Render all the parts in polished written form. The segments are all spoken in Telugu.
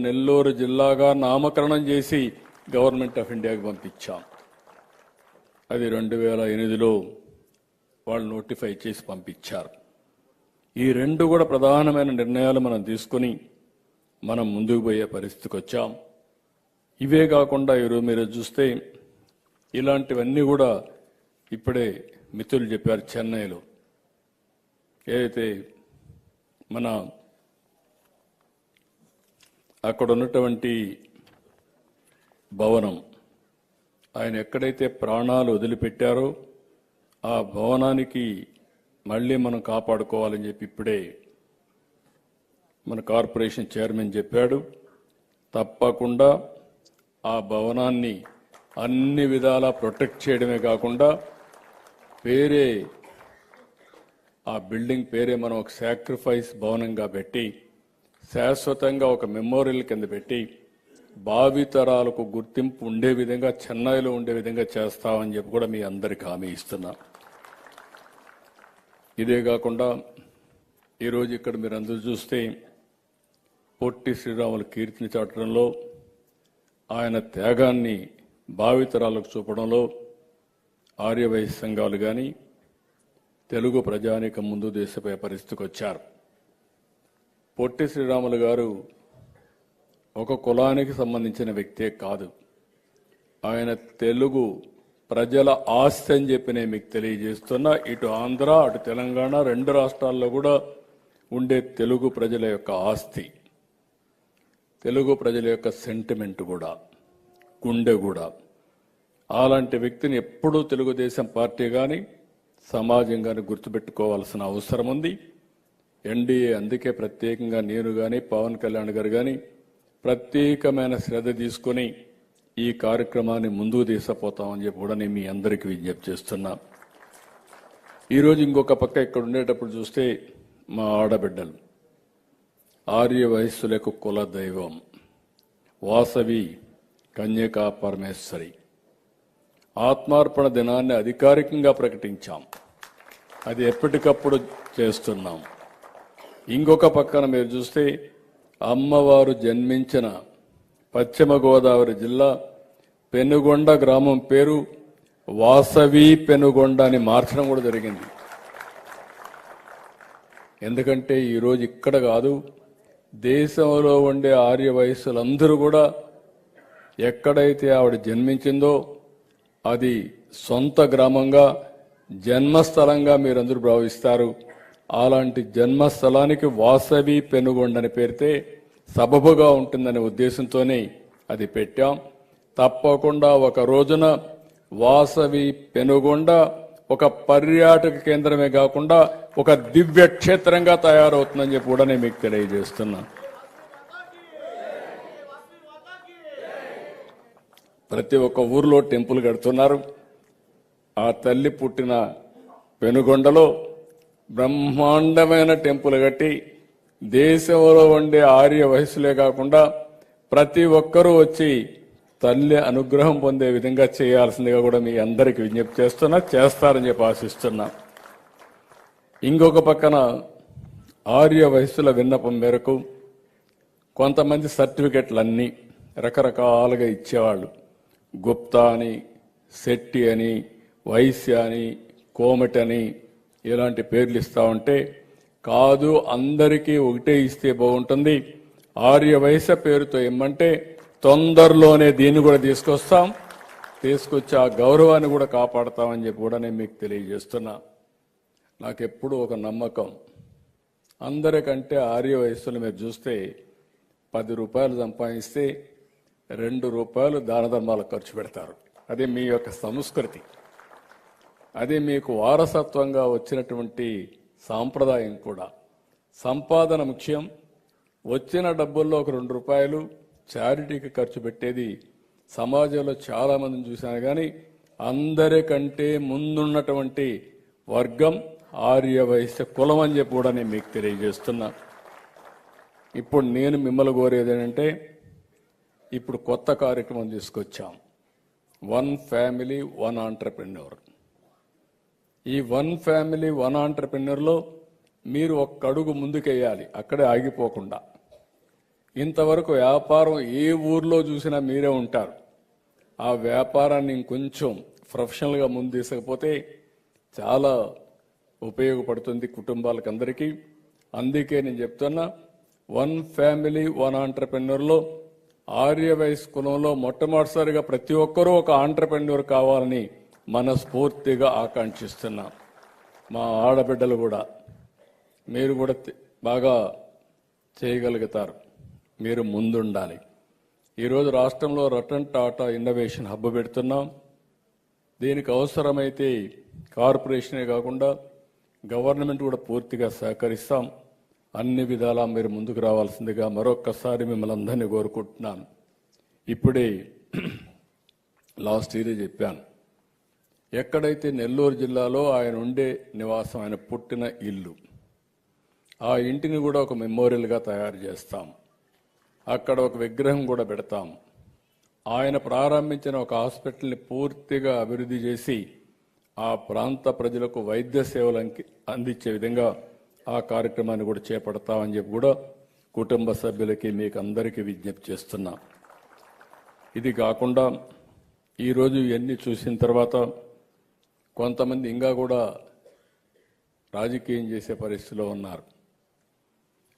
నెల్లూరు జిల్లాగా నామకరణం చేసి గవర్నమెంట్ ఆఫ్ ఇండియాకి పంపించాం. అది 2008లో వాళ్ళు నోటిఫై చేసి పంపించారు. ఈ రెండు కూడా ప్రధానమైన నిర్ణయాలు మనం తీసుకుని మనం ముందుకు పోయే పరిస్థితికి వచ్చాం. ఇవే కాకుండా ఈరోజు మీరు చూస్తే ఇలాంటివన్నీ కూడా ఇప్పుడే మిత్రులు చెప్పారు. చెన్నైలో ఏదైతే మన అక్కడ ఉన్నటువంటి భవనం ఆయన ఎక్కడైతే ప్రాణాలు వదిలిపెట్టారో ఆ భవనానికి మళ్ళీ మనం కాపాడుకోవాలని చెప్పి ఇప్పుడే మన కార్పొరేషన్ చైర్మన్ చెప్పాడు. తప్పకుండా ఆ భవనాన్ని అన్ని విధాలా ప్రొటెక్ట్ చేయడమే కాకుండా పేరే ఆ బిల్డింగ్ పేరే మనం ఒక సాక్రిఫైస్ భవనంగా పెట్టి శాశ్వతంగా ఒక మెమోరియల్ కింద పెట్టి భావితరాలకు గుర్తింపు ఉండే విధంగా చెన్నైలో ఉండే విధంగా చేస్తామని చెప్పి కూడా మీ అందరికీ హామీ ఇస్తున్నా. ఇదే కాకుండా ఈరోజు ఇక్కడ మీరు అందరూ చూస్తే పొట్టి శ్రీరాములు కీర్తిని చాటడంలో ఆయన త్యాగాన్ని భావితరాలకు చూపడంలో ఆర్యవైశ్య సంఘాలు కానీ తెలుగు ప్రజానీకం ముందు దేశపై పరిస్థితికి వచ్చారు. పొట్టి శ్రీరాములు గారు ఒక కులానికి సంబంధించిన వ్యక్తే కాదు, ఆయన తెలుగు ప్రజల ఆస్తి అని చెప్పి నేను మీకు తెలియజేస్తున్నా. ఇటు ఆంధ్ర అటు తెలంగాణ రెండు రాష్ట్రాల్లో కూడా ఉండే తెలుగు ప్రజల యొక్క ఆస్తి, తెలుగు ప్రజల యొక్క సెంటిమెంట్ కూడా, గుండె కూడా. అలాంటి వ్యక్తిని ఎప్పుడూ తెలుగుదేశం పార్టీ కానీ సమాజం కానీ గుర్తుపెట్టుకోవాల్సిన అవసరం ఉంది. ఎన్డీఏ అందుకే ప్రత్యేకంగా నేను కానీ పవన్ కళ్యాణ్ గారు కానీ ప్రత్యేకమైన శ్రద్ధ తీసుకుని ఈ కార్యక్రమాన్ని ముందుకు తీసుకుపోతామని చెప్పి కూడా నేను మీ అందరికీ విజ్ఞప్తి చేస్తున్నా. ఈరోజు ఇంకొక పక్క ఇక్కడ ఉండేటప్పుడు చూస్తే మా ఆడబిడ్డలు ఆర్య వయస్సులకు కుల దైవం వాసవి కన్యకా పరమేశ్వరి ఆత్మార్పణ దినాన్ని అధికారికంగా ప్రకటించాం. అది ఎప్పటికప్పుడు చేస్తున్నాం. ఇంకొక పక్కన మీరు చూస్తే అమ్మవారు జన్మించిన పశ్చిమ గోదావరి జిల్లా పెనుగొండ గ్రామం పేరు వాసవి పెనుగొండ అని మార్చడం కూడా జరిగింది. ఎందుకంటే ఈరోజు ఇక్కడ కాదు, దేశంలో ఉండే ఆర్య వయస్సులందరూ కూడా ఎక్కడైతే ఆవిడ జన్మించిందో అది సొంత గ్రామంగా జన్మస్థలంగా మీరందరూ భావిస్తారు. అలాంటి జన్మస్థలానికి వాసవి పెనుగొండని పేరితే సబబుగా ఉంటుందనే ఉద్దేశంతోనే అది పెట్టాం. తప్పకుండా ఒక రోజున వాసవి పెనుగొండ ఒక పర్యాటక కేంద్రమే కాకుండా ఒక దివ్య క్షేత్రంగా తయారవుతుందని చెప్పి కూడా నేను మీకు తెలియజేస్తున్నా. ప్రతి ఒక్క ఊర్లో టెంపుల్ కడుతున్నారు. ఆ తల్లి పుట్టిన పెనుగొండలో బ్రహ్మాండమైన టెంపుల్ కట్టి దేశంలో ఉండే ఆర్య వయస్సులే కాకుండా ప్రతి ఒక్కరూ వచ్చి తల్లి అనుగ్రహం పొందే విధంగా చేయాల్సిందిగా కూడా మీ అందరికీ విజ్ఞప్తి చేస్తున్నా. చేస్తారని చెప్పి ఆశిస్తున్నా. ఇంకొక పక్కన ఆర్య వయస్సుల విన్నపం మేరకు కొంతమంది సర్టిఫికెట్లన్నీ రకరకాలుగా ఇచ్చేవాళ్ళు. గుప్తా అని, శెట్టి అని, వైశ్య అని, కోమటి అని ఇలాంటి పేర్లు ఇస్తా ఉంటే కాదు, అందరికీ ఒకటే ఇస్తే బాగుంటుంది. ఆర్య వయస్య పేరుతో ఇమ్మంటే తొందరలోనే దీన్ని కూడా తీసుకొచ్చి ఆ గౌరవాన్ని కూడా కాపాడతామని చెప్పి కూడా నేను మీకు తెలియజేస్తున్నా. నాకెప్పుడు ఒక నమ్మకం, అందరికంటే ఆర్య వయస్సులు మీరు చూస్తే 10 రూపాయలు సంపాదిస్తే 2 రూపాయలు దాన ధర్మాలకు ఖర్చు పెడతారు. అది మీ యొక్క సంస్కృతి, అది మీకు వారసత్వంగా వచ్చినటువంటి సాంప్రదాయం కూడా. సంపాదన ముఖ్యం. వచ్చిన డబ్బుల్లో ఒక 2 రూపాయలు చారిటీకి ఖర్చు పెట్టేది సమాజంలో చాలా మందిని చూశాను. కానీ అందరికంటే ముందున్నటువంటి వర్గం ఆర్య వయస్య కులం అని చెప్పి కూడా నేను మీకు తెలియజేస్తున్నా. ఇప్పుడు నేను మిమ్మల్ని కోరేది ఏంటంటే, ఇప్పుడు కొత్త కార్యక్రమం తీసుకొచ్చాం, 1 ఫ్యామిలీ 1 ఆంటర్‌ప్రెన్యూర్. ఈ 1 ఫ్యామిలీ 1 ఆంటర్‌ప్రెన్యూర్లో మీరు ఒక్క అడుగు ముందుకేయాలి, అక్కడే ఆగిపోకుండా. ఇంతవరకు వ్యాపారం ఏ ఊర్లో చూసినా మీరే ఉంటారు. ఆ వ్యాపారాన్ని ఇంకొంచెం ప్రొఫెషనల్గా ముందు తీసుకపోతే చాలా ఉపయోగపడుతుంది కుటుంబాలకు అందరికీ. అందుకే నేను చెప్తున్నా, వన్ ఫ్యామిలీ వన్ ఆంటర్ప్రెన్యూర్లో ఆర్యవైశ్య కులంలో మొట్టమొదటిసారిగా ప్రతి ఒక్కరూ ఒక ఆంటర్ప్రెన్యూర్ కావాలని మనస్ఫూర్తిగా ఆకాంక్షిస్తున్నా. మా ఆడబిడ్డలు కూడా మీరు కూడా బాగా చేయగలుగుతారు. మీరు ముందుండాలి. ఈరోజు రాష్ట్రంలో రతన్ టాటా ఇన్నోవేషన్ హబ్ పెడుతున్నాం. దీనికి అవసరమైతే కార్పొరేషనే కాకుండా గవర్నమెంట్ కూడా పూర్తిగా సహకరిస్తాం. అన్ని విధాలా మీరు ముందుకు రావాల్సిందిగా మరొక్కసారి మిమ్మల్ని అందరినీ కోరుకుంటున్నాను. ఇప్పుడే లాస్ట్ ఇయర్ చెప్పాను, ఎక్కడైతే నెల్లూరు జిల్లాలో ఆయన ఉండే నివాసం, ఆయన పుట్టిన ఇల్లు, ఆ ఇంటిని కూడా ఒక మెమోరియల్గా తయారు చేస్తాం. అక్కడ ఒక విగ్రహం కూడా పెడతాం. ఆయన ప్రారంభించిన ఒక హాస్పిటల్ని పూర్తిగా అభివృద్ధి చేసి ఆ ప్రాంత ప్రజలకు వైద్య సేవలు అందించే విధంగా ఆ కార్యక్రమాన్ని కూడా చేపడతామని చెప్పి కూడా కుటుంబ సభ్యులకి మీకు అందరికీ విజ్ఞప్తి చేస్తున్నా. ఇది కాకుండా ఈరోజు ఇవన్నీ చూసిన తర్వాత కొంతమంది ఇంకా కూడా రాజకీయం చేసే పరిస్థితిలో ఉన్నారు.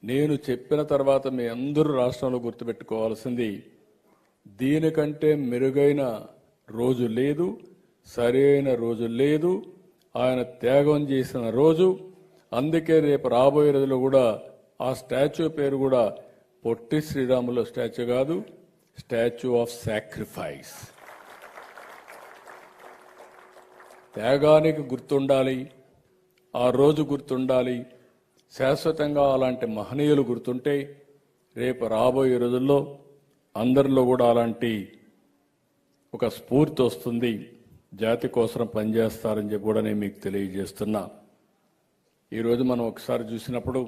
నేను చెప్పిన తర్వాత మీ అందరూ రాష్ట్రంలో గుర్తుపెట్టుకోవాల్సింది, దీనికంటే మెరుగైన రోజు లేదు, సరైన రోజు లేదు. ఆయన త్యాగం చేసిన రోజు. అందుకే రేపు రాబోయే రోజుల్లో కూడా ఆ స్టాచ్యూ పేరు కూడా పొట్టి శ్రీరాములు స్టాచ్యూ కాదు, స్టాచ్యూ ఆఫ్ సాక్రిఫైస్. త్యాగానికి గుర్తుండాలి, ఆ రోజు గుర్తుండాలి. శాశ్వతంగా అలాంటి మహనీయులు గుర్తుంటే రేపు రాబోయే రోజుల్లో అందరిలో కూడా అలాంటి ఒక స్ఫూర్తి వస్తుంది. జాతి కోసం పనిచేస్తారని చెప్పి కూడా నేను మీకు తెలియజేస్తున్నా. ఈరోజు మనం ఒకసారి చూసినప్పుడు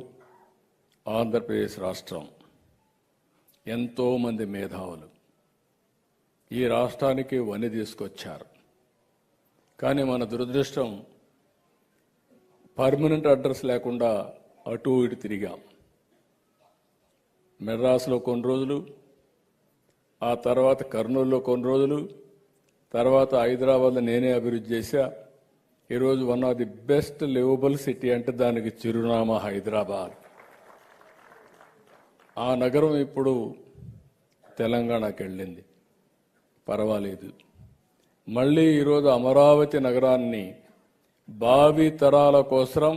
ఆంధ్రప్రదేశ్ రాష్ట్రం ఎంతోమంది మేధావులు ఈ రాష్ట్రానికి వని తీసుకొచ్చారు. కానీ మన దురదృష్టం, పర్మనెంట్ అడ్రస్ లేకుండా అటు ఇటు తిరిగాం. మెడ్రాస్లో కొన్ని రోజులు, ఆ తర్వాత కర్నూలులో కొన్ని రోజులు, తర్వాత హైదరాబాద్లో నేనే అభివృద్ధి చేశా. ఈరోజు one of the best liveable city అంటే దానికి చిరునామా హైదరాబాద్. ఆ నగరం ఇప్పుడు తెలంగాణకి వెళ్ళింది, పర్వాలేదు. మళ్ళీ ఈరోజు అమరావతి నగరాన్ని భావి తరాల కోసం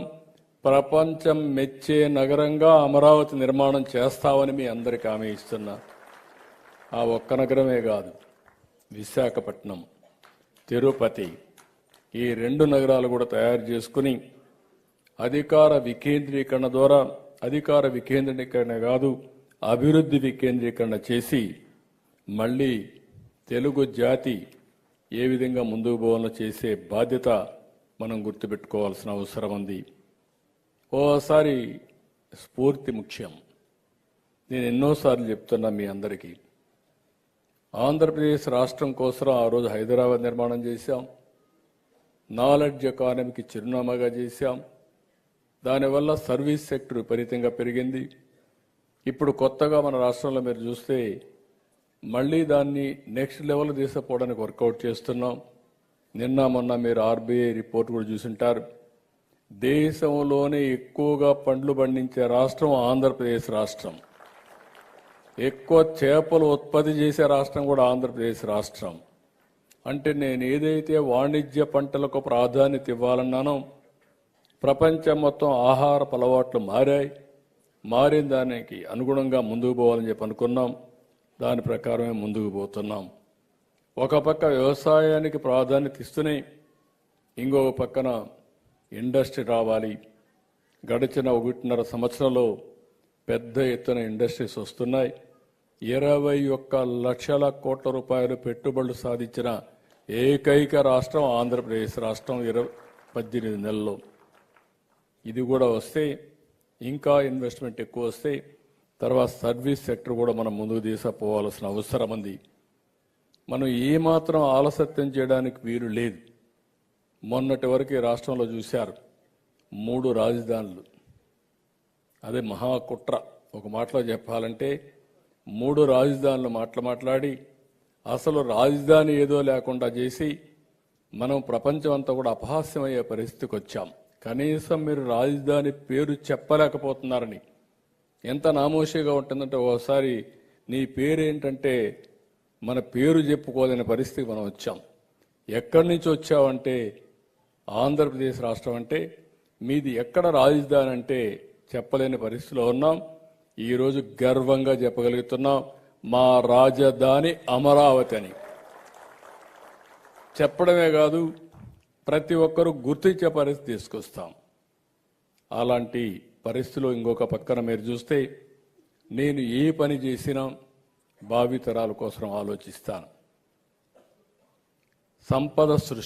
ప్రపంచం మెచ్చే నగరంగా అమరావతి నిర్మాణం చేస్తామని మీ అందరికీ హామీ ఇస్తున్నా. ఆ ఒక్క నగరమే కాదు, విశాఖపట్నం, తిరుపతి, ఈ 2 నగరాలు కూడా తయారు చేసుకుని అధికార వికేంద్రీకరణ ద్వారా, అధికార వికేంద్రీకరణ కాదు అభివృద్ధి వికేంద్రీకరణ చేసి మళ్ళీ తెలుగు జాతి ఏ విధంగా ముందుకు పోవాలో చేసే బాధ్యత మనం గుర్తుపెట్టుకోవాల్సిన అవసరం ఉంది. ఓసారి స్ఫూర్తి ముఖ్యం. నేను ఎన్నోసార్లు చెప్తున్నా మీ అందరికీ, ఆంధ్రప్రదేశ్ రాష్ట్రం కోసం ఆ రోజు హైదరాబాద్ నిర్మాణం చేశాం. నాలెడ్జ్ ఎకానమీకి చిరునామాగా చేశాం. దానివల్ల సర్వీస్ సెక్టర్ విపరీతంగా పెరిగింది. ఇప్పుడు కొత్తగా మన రాష్ట్రంలో మీరు చూస్తే మళ్ళీ దాన్ని నెక్స్ట్ లెవెల్ తీసుకుపోవడానికి వర్కౌట్ చేస్తున్నాం. నిన్న మొన్న మీరు ఆర్బీఐ రిపోర్ట్ కూడా చూసుంటారు. దేశంలోనే ఎక్కువగా పండ్లు పండించే రాష్ట్రం ఆంధ్రప్రదేశ్ రాష్ట్రం. ఎక్కువ చేపలు ఉత్పత్తి చేసే రాష్ట్రం కూడా ఆంధ్రప్రదేశ్ రాష్ట్రం. అంటే నేను ఏదైతే వాణిజ్య పంటలకు ప్రాధాన్యత ఇవ్వాలన్నానో, ప్రపంచం మొత్తం ఆహారపు అలవాట్లు మారాయి. మారిన దానికి అనుగుణంగా ముందుకు పోవాలని చెప్పి అనుకున్నాం. దాని ప్రకారమే ముందుకు పోతున్నాం. ఒక పక్క వ్యవసాయానికి ప్రాధాన్యత ఇస్తూనే ఇంకొక పక్కన ఇండస్ట్రీ రావాలి. గడిచిన 1.5 సంవత్సరంలో పెద్ద ఎత్తున ఇండస్ట్రీస్ వస్తున్నాయి. 21 లక్షల కోట్ల రూపాయలు పెట్టుబడులు సాధించిన ఏకైక రాష్ట్రం ఆంధ్రప్రదేశ్ రాష్ట్రం 18 నెలల్లో. ఇది కూడా వస్తే, ఇంకా ఇన్వెస్ట్మెంట్ ఎక్కువ వస్తే, తర్వాత సర్వీస్ సెక్టర్ కూడా మనం ముందుకు తీసుకుపోవాల్సిన అవసరం ఉంది. మనం ఏమాత్రం ఆలస్యం చేయడానికి వీలు లేదు. మొన్నటి వరకు ఈ రాష్ట్రంలో చూశారు 3 రాజధానులు. అదే మహాకుట్ర. ఒక మాటలో చెప్పాలంటే 3 రాజధానులు మాట్లాడి అసలు రాజధాని ఏదో లేకుండా చేసి మనం ప్రపంచం అంతా కూడా అపహాస్యమయ్యే పరిస్థితికి వచ్చాం. కనీసం మీరు రాజధాని పేరు చెప్పలేకపోతున్నారని. ఎంత నామోషిగా ఉంటుందంటే ఓసారి నీ పేరేంటంటే మన పేరు చెప్పుకోలేని పరిస్థితికి మనం వచ్చాం. ఎక్కడి నుంచి వచ్చావంటే ఆంధ్రప్రదేశ్ రాష్ట్రం అంటే మీది ఎక్కడ రాజధాని అంటే చెప్పలేని పరిస్థితిలో ఉన్నాం. ఈరోజు గర్వంగా చెప్పగలుగుతున్నాం మా రాజధాని అమరావతి అని. చెప్పడమే కాదు ప్రతి ఒక్కరూ గుర్తించే పరిస్థితి తీసుకొస్తాం. అలాంటి పరిస్థితిలో ఇంకొక పక్కన మీరు చూస్తే నేను ఏ పని చేసినా భావితరాల కోసం ఆలోచిస్తాను. సంపద సృష్టి